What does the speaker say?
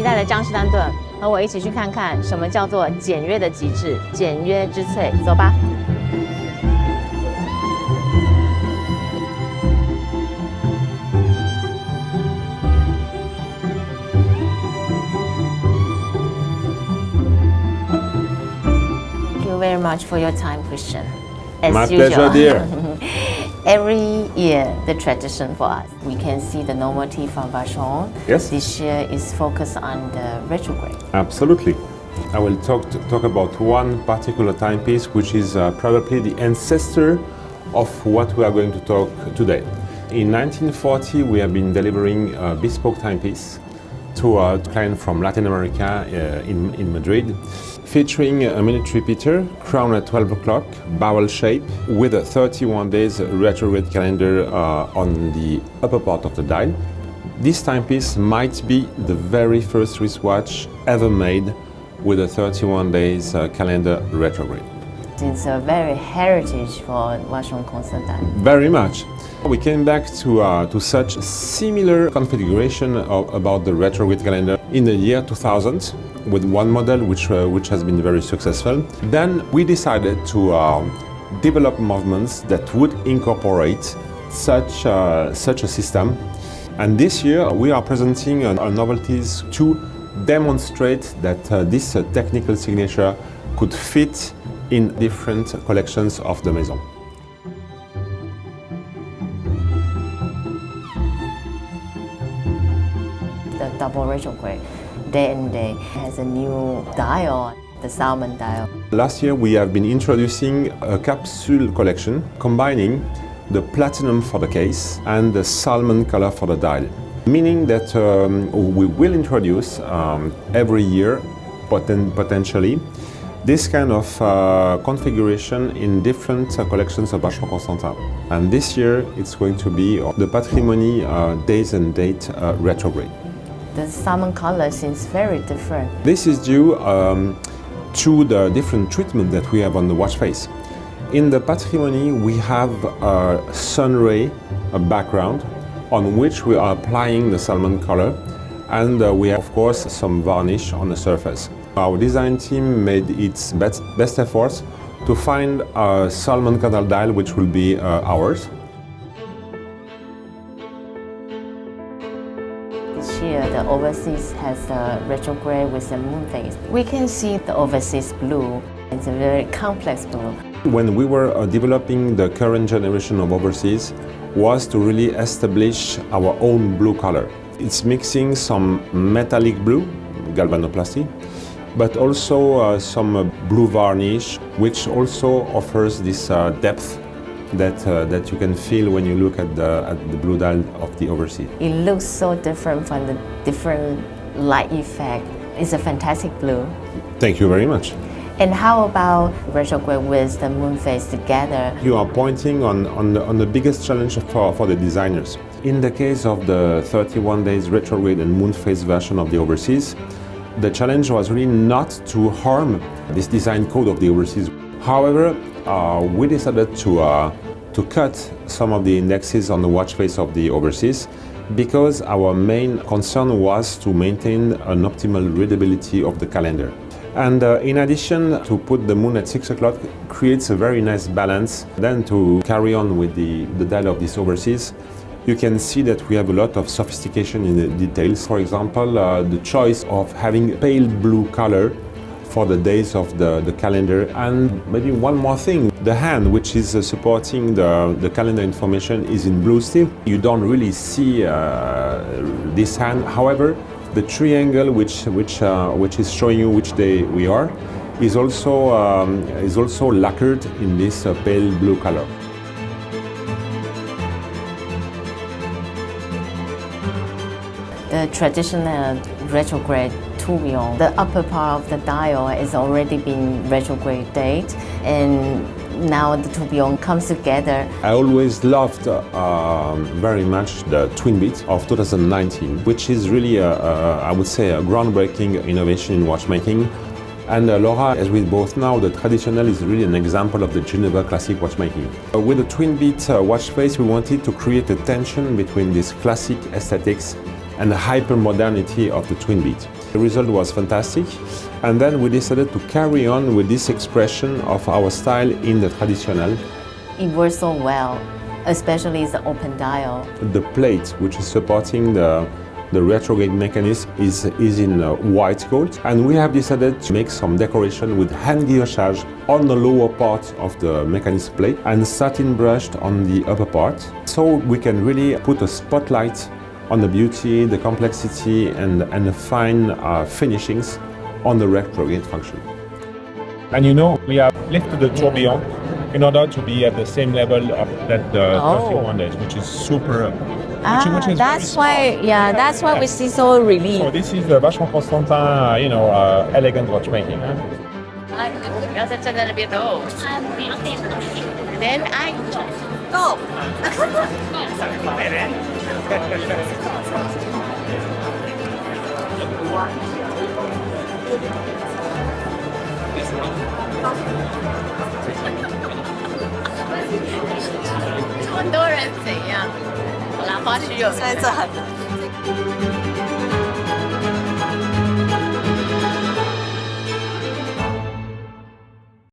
待的江诗丹顿，和我一起去看看什么叫做简约的极致，简约之萃。走吧。Thank you very much for your time, Christian. As My usual. pleasure, dear. Every year, the tradition for us, we can see the novelty from Vacheron. Yes. This year is focused on the retrograde. Absolutely. I will talk about one particular timepiece, which is probably the ancestor of what we are going to talk today. In 1940, we have been delivering a bespoke timepiece to a client from Latin America in Madrid, featuring a minute repeater, crown at 12 o'clock, barrel shape, with a 31 days retrograde calendar on the upper part of the dial. This timepiece might be the very first wristwatch ever made with a 31 days calendar retrograde. It's a very heritage for Vacheron Constantin. Very much. We came back to such similar configuration about the retrograde calendar in the year 2000 with one model which has been very successful. Then we decided to develop movements that would incorporate such a system. And this year we are presenting our novelties to demonstrate that this technical signature could fit in different collections of the Maison. The double retrograde, day and day, has a new dial, the Salmon dial. Last year we have been introducing a capsule collection combining the platinum for the case and the salmon color for the dial. Meaning that we will introduce every year, potentially, this kind of configuration in different collections of Vacheron Constantin. And this year it's going to be the Patrimony Days and Date retrograde. The salmon color seems very different. This is due to the different treatment that we have on the watch face. In the Patrimony we have a sun ray background on which we are applying the salmon color, and we have of course some varnish on the surface. Our design team made its best efforts to find a salmon color dial which will be ours. This year the overseas has the retrograde with the moon phase. We can see the overseas blue. It's a very complex blue. When we were developing the current generation of overseas, was to really establish our own blue color. It's mixing some metallic blue, galvanoplasty, but also some blue varnish, which also offers this depth that you can feel when you look at the blue dial of the overseas. It looks so different from the different light effect. It's a fantastic blue. Thank you very much. And how about retrograde with the moon phase together? You are pointing on the biggest challenge for the designers. In the case of the 31 days retrograde and moon phase version of the overseas, the challenge was really not to harm this design code of the overseas. However, we decided to cut some of the indexes on the watch face of the overseas because our main concern was to maintain an optimal readability of the calendar. And in addition, to put the moon at 6 o'clock creates a very nice balance. Then to carry on with the dial of this overseas, you can see that we have a lot of sophistication in the details. For example, the choice of having pale blue color for the days of the calendar. And maybe one more thing, the hand which is supporting the calendar information is in blue still. You don't really see this hand. However, the triangle which is showing you which day we are is also lacquered in this pale blue color. The traditional retrograde tourbillon, the upper part of the dial has already been retrograde date, and now the tourbillon comes together. I always loved very much the twin beat of 2019, which is really, I would say, a groundbreaking innovation in watchmaking. And Laura, as we both know, the traditional is really an example of the Geneva classic watchmaking. With the twin beat watch face, we wanted to create a tension between this classic aesthetics and the hyper-modernity of the twin beat. The result was fantastic, and then we decided to carry on with this expression of our style in the traditional. It works so well, especially the open dial. The plate, which is supporting the retrograde mechanism, is in white gold, and we have decided to make some decoration with hand guillochage on the lower part of the mechanism plate and satin brushed on the upper part, so we can really put a spotlight on the beauty, the complexity, and the fine finishings on the retrograde function. And we have lifted the tourbillon in order to be at the same level of that 31 days, which is super. Which is that's why, that's why we see so relief. So this is the Vacheron Constantin, elegant watchmaking. Then I Go. 这么多人怎样？好啦，花絮有现在这很难。